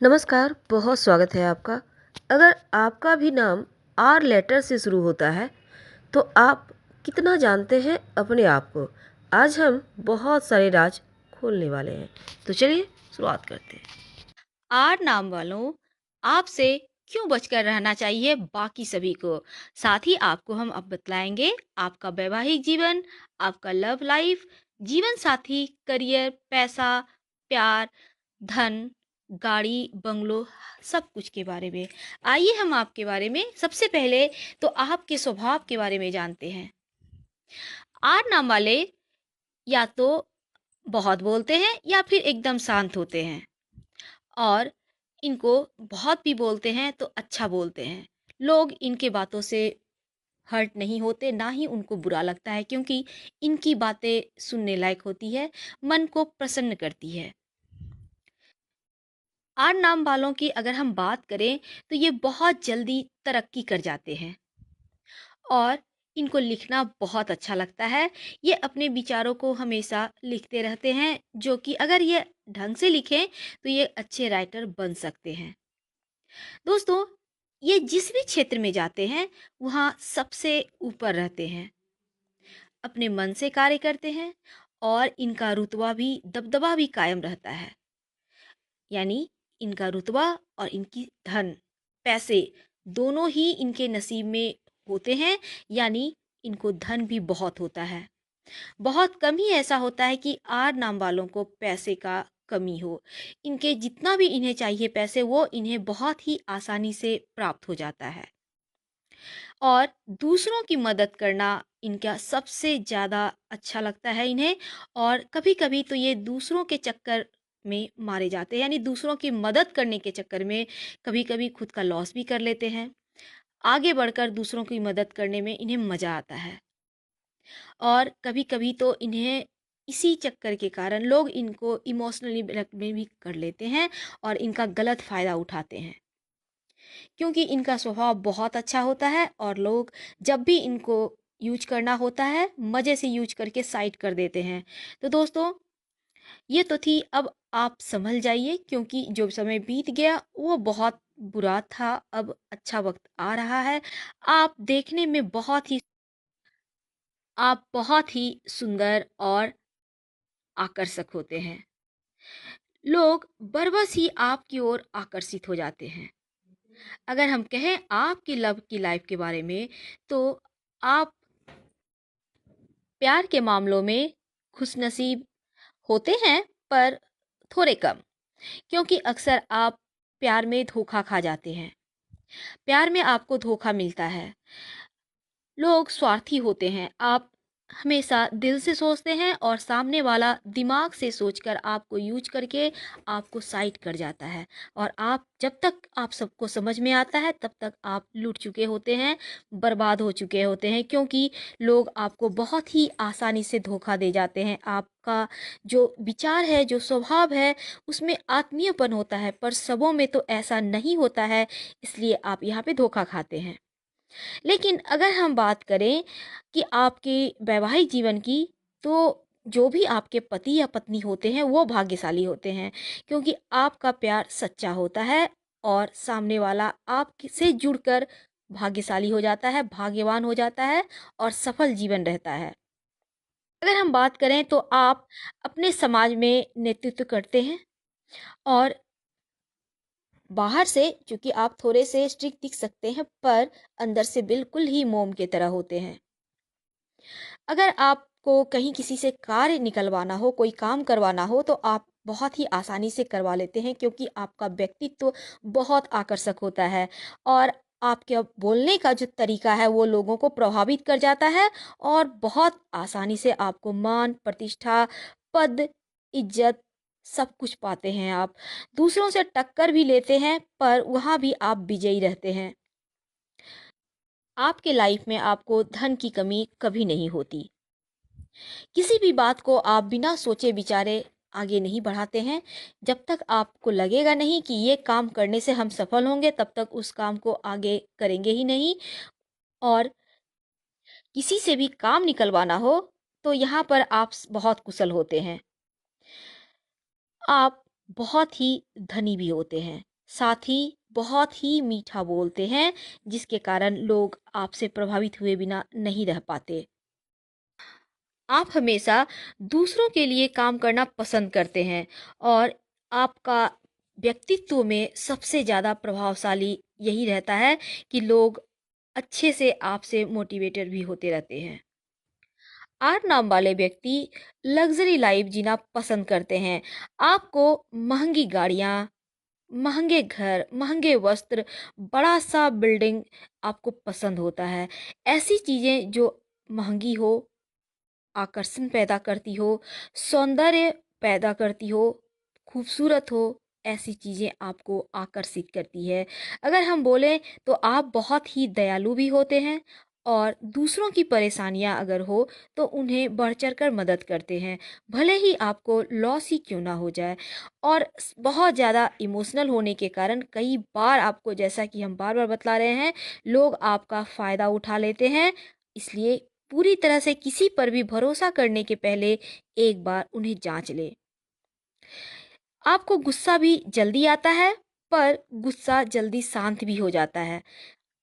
नमस्कार, बहुत स्वागत है आपका। अगर आपका भी नाम आर लेटर से शुरू होता है, तो आप कितना जानते हैं अपने आप को? आज हम बहुत सारे राज खोलने वाले हैं। तो चलिए शुरुआत करते हैं। आर नाम वालों, आपसे क्यों बचकर रहना चाहिए बाकी सभी को। साथ ही आपको हम अब बतलाएंगे आपका वैवाहिक जीवन, आपका लव लाइफ, जीवन साथी, करियर, पैसा, प्यार, धन, गाड़ी, बंगलो, सब कुछ के बारे में। आइए हम आपके बारे में सबसे पहले तो आपके स्वभाव के बारे में जानते हैं। आर नाम वाले या तो बहुत बोलते हैं या फिर एकदम शांत होते हैं, और इनको बहुत भी बोलते हैं तो अच्छा बोलते हैं। लोग इनके बातों से हर्ट नहीं होते, ना ही उनको बुरा लगता है, क्योंकि इनकी बातें सुनने लायक होती है, मन को प्रसन्न करती है। आर नाम वालों की अगर हम बात करें तो ये बहुत जल्दी तरक्की कर जाते हैं, और इनको लिखना बहुत अच्छा लगता है। ये अपने विचारों को हमेशा लिखते रहते हैं, जो कि अगर ये ढंग से लिखें तो ये अच्छे राइटर बन सकते हैं। दोस्तों, ये जिस भी क्षेत्र में जाते हैं वहाँ सबसे ऊपर रहते हैं, अपने मन से कार्य करते हैं, और इनका रुतबा भी दबदबा भी कायम रहता है। यानी इनका रुतबा और इनकी धन, पैसे, दोनों ही इनके नसीब में होते हैं। यानी इनको धन भी बहुत होता है। बहुत कम ही ऐसा होता है कि आर नाम वालों को पैसे का कमी हो। इनके जितना भी इन्हें चाहिए पैसे, वो इन्हें बहुत ही आसानी से प्राप्त हो जाता है। और दूसरों की मदद करना इनका सबसे ज़्यादा अच्छा लगता है इन्हें। और कभी-कभी तो ये दूसरों के चक्कर में मारे जाते हैं, यानी दूसरों की मदद करने के चक्कर में कभी-कभी खुद का लॉस भी कर लेते हैं। आगे बढ़कर दूसरों की मदद करने में इन्हें मज़ा आता है, और कभी-कभी तो इन्हें इसी चक्कर के कारण लोग इनको इमोशनली ब्लैकमेल भी कर लेते हैं और इनका गलत फ़ायदा उठाते हैं, क्योंकि इनका स्वभाव बहुत अच्छा होता है, और लोग जब भी इनको यूज करना होता है मज़े से यूज करके साइड कर देते हैं। तो दोस्तों, ये तो थी। अब आप संभल जाइए, क्योंकि जो समय बीत गया वो बहुत बुरा था। अब अच्छा वक्त आ रहा है। आप देखने में बहुत ही सुंदर और आकर्षक होते हैं। लोग बरबस ही आपकी ओर आकर्षित हो जाते हैं। अगर हम कहें आपकी लव की लाइफ के बारे में, तो आप प्यार के मामलों में खुशनसीब होते हैं, पर थोड़े कम, क्योंकि अक्सर आप प्यार में धोखा खा जाते हैं। प्यार में आपको धोखा मिलता है। लोग स्वार्थी होते हैं। आप हमेशा दिल से सोचते हैं, और सामने वाला दिमाग से सोचकर आपको यूज करके आपको साइड कर जाता है। और आप जब तक आप सबको समझ में आता है तब तक आप लूट चुके होते हैं, बर्बाद हो चुके होते हैं, क्योंकि लोग आपको बहुत ही आसानी से धोखा दे जाते हैं। आपका जो विचार है, जो स्वभाव है, उसमें आत्मीयपन होता है, पर सबों में तो ऐसा नहीं होता है, इसलिए आप यहाँ पे धोखा खाते हैं। लेकिन अगर हम बात करें कि आपके वैवाहिक जीवन की, तो जो भी आपके पति या पत्नी होते हैं वो भाग्यशाली होते हैं, क्योंकि आपका प्यार सच्चा होता है, और सामने वाला आपसे जुड़कर भाग्यशाली हो जाता है, भाग्यवान हो जाता है, और सफल जीवन रहता है। अगर हम बात करें तो आप अपने समाज में नेतृत्व करते हैं, और बाहर से चूंकि आप थोड़े से स्ट्रिक्ट दिख सकते हैं, पर अंदर से बिल्कुल ही मोम की तरह होते हैं। अगर आपको कहीं किसी से कार्य निकलवाना हो, कोई काम करवाना हो, तो आप बहुत ही आसानी से करवा लेते हैं, क्योंकि आपका व्यक्तित्व बहुत आकर्षक होता है, और आपके बोलने का जो तरीका है वो लोगों को प्रभावित कर जाता है, और बहुत आसानी से आपको मान, प्रतिष्ठा, पद, इज्जत, सब कुछ पाते हैं आप। दूसरों से टक्कर भी लेते हैं, पर वहाँ भी आप विजयी रहते हैं। आपके लाइफ में आपको धन की कमी कभी नहीं होती। किसी भी बात को आप बिना सोचे विचारे आगे नहीं बढ़ाते हैं। जब तक आपको लगेगा नहीं कि ये काम करने से हम सफल होंगे, तब तक उस काम को आगे करेंगे ही नहीं। और किसी से भी काम निकलवाना हो, तो यहाँ पर आप बहुत कुशल होते हैं। आप बहुत ही धनी भी होते हैं। साथ ही बहुत ही मीठा बोलते हैं, जिसके कारण लोग आपसे प्रभावित हुए बिना नहीं रह पाते। आप हमेशा दूसरों के लिए काम करना पसंद करते हैं और आपका व्यक्तित्व में सबसे ज़्यादा प्रभावशाली यही रहता है कि लोग अच्छे से आपसे मोटिवेटेड भी होते रहते हैं। आर नाम वाले व्यक्ति लग्जरी लाइफ जीना पसंद करते हैं। आपको महंगी गाड़ियाँ, महंगे घर, महंगे वस्त्र, बड़ा सा बिल्डिंग आपको पसंद होता है। ऐसी चीज़ें जो महंगी हो, आकर्षण पैदा करती हो, सौंदर्य पैदा करती हो, खूबसूरत हो, ऐसी चीज़ें आपको आकर्षित करती है। अगर हम बोलें तो आप बहुत ही दयालु भी होते हैं और दूसरों की परेशानियां अगर हो तो उन्हें बढ़ चढ़ कर मदद करते हैं, भले ही आपको लॉस ही क्यों ना हो जाए। और बहुत ज़्यादा इमोशनल होने के कारण कई बार आपको, जैसा कि हम बार बार बतला रहे हैं, लोग आपका फ़ायदा उठा लेते हैं। इसलिए पूरी तरह से किसी पर भी भरोसा करने के पहले एक बार उन्हें जांच लें। आपको गुस्सा भी जल्दी आता है, पर गुस्सा जल्दी शांत भी हो जाता है।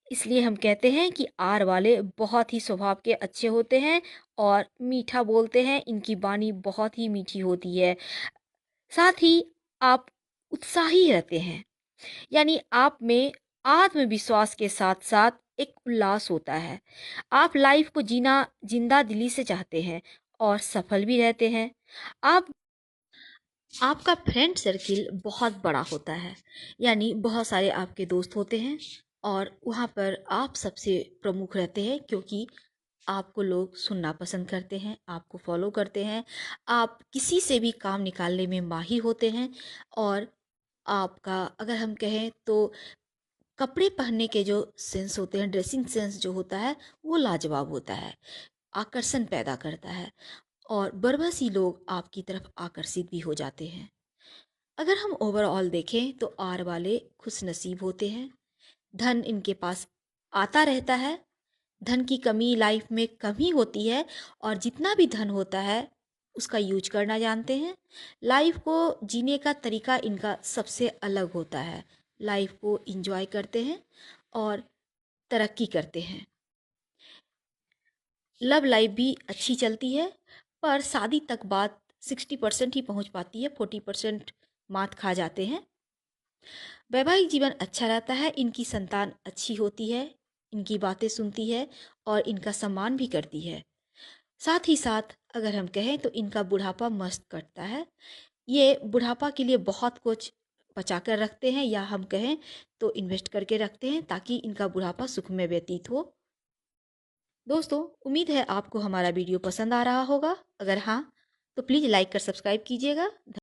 इसलिए हम कहते हैं कि आर वाले बहुत ही स्वभाव के अच्छे होते हैं और मीठा बोलते हैं, इनकी वाणी बहुत ही मीठी होती है। साथ ही आप उत्साही रहते हैं, यानी आप में आत्मविश्वास के साथ साथ एक उल्लास होता है। आप लाइफ को जीना जिंदा दिली से चाहते हैं और सफल भी रहते हैं। आप आपका फ्रेंड सर्किल बहुत बड़ा होता है, यानी बहुत सारे आपके दोस्त होते हैं और वहाँ पर आप सबसे प्रमुख रहते हैं, क्योंकि आपको लोग सुनना पसंद करते हैं, आपको फॉलो करते हैं। आप किसी से भी काम निकालने में माहिर होते हैं और आपका, अगर हम कहें तो, कपड़े पहनने के जो सेंस होते हैं, ड्रेसिंग सेंस जो होता है, वो लाजवाब होता है, आकर्षण पैदा करता है और बरबस ही लोग आपकी तरफ आकर्षित भी हो जाते हैं। अगर हम ओवरऑल देखें तो आर वाले खुश नसीब होते हैं। धन इनके पास आता रहता है, धन की कमी लाइफ में कम ही होती है और जितना भी धन होता है उसका यूज करना जानते हैं। लाइफ को जीने का तरीका इनका सबसे अलग होता है, लाइफ को इंजॉय करते हैं और तरक्की करते हैं। लव लाइफ भी अच्छी चलती है, पर शादी तक बात 60% ही पहुंच पाती है, 40% मात खा जाते हैं। वैवाहिक जीवन अच्छा रहता है, इनकी संतान अच्छी होती है, इनकी बातें सुनती है और इनका सम्मान भी करती है। साथ ही साथ अगर हम कहें तो इनका बुढ़ापा मस्त कटता है। ये बुढ़ापा के लिए बहुत कुछ बचा कर रखते हैं, या हम कहें तो इन्वेस्ट करके रखते हैं, ताकि इनका बुढ़ापा सुख में व्यतीत हो। दोस्तों, उम्मीद है आपको हमारा वीडियो पसंद आ रहा होगा। अगर हाँ, तो प्लीज़ लाइक कर सब्सक्राइब कीजिएगा।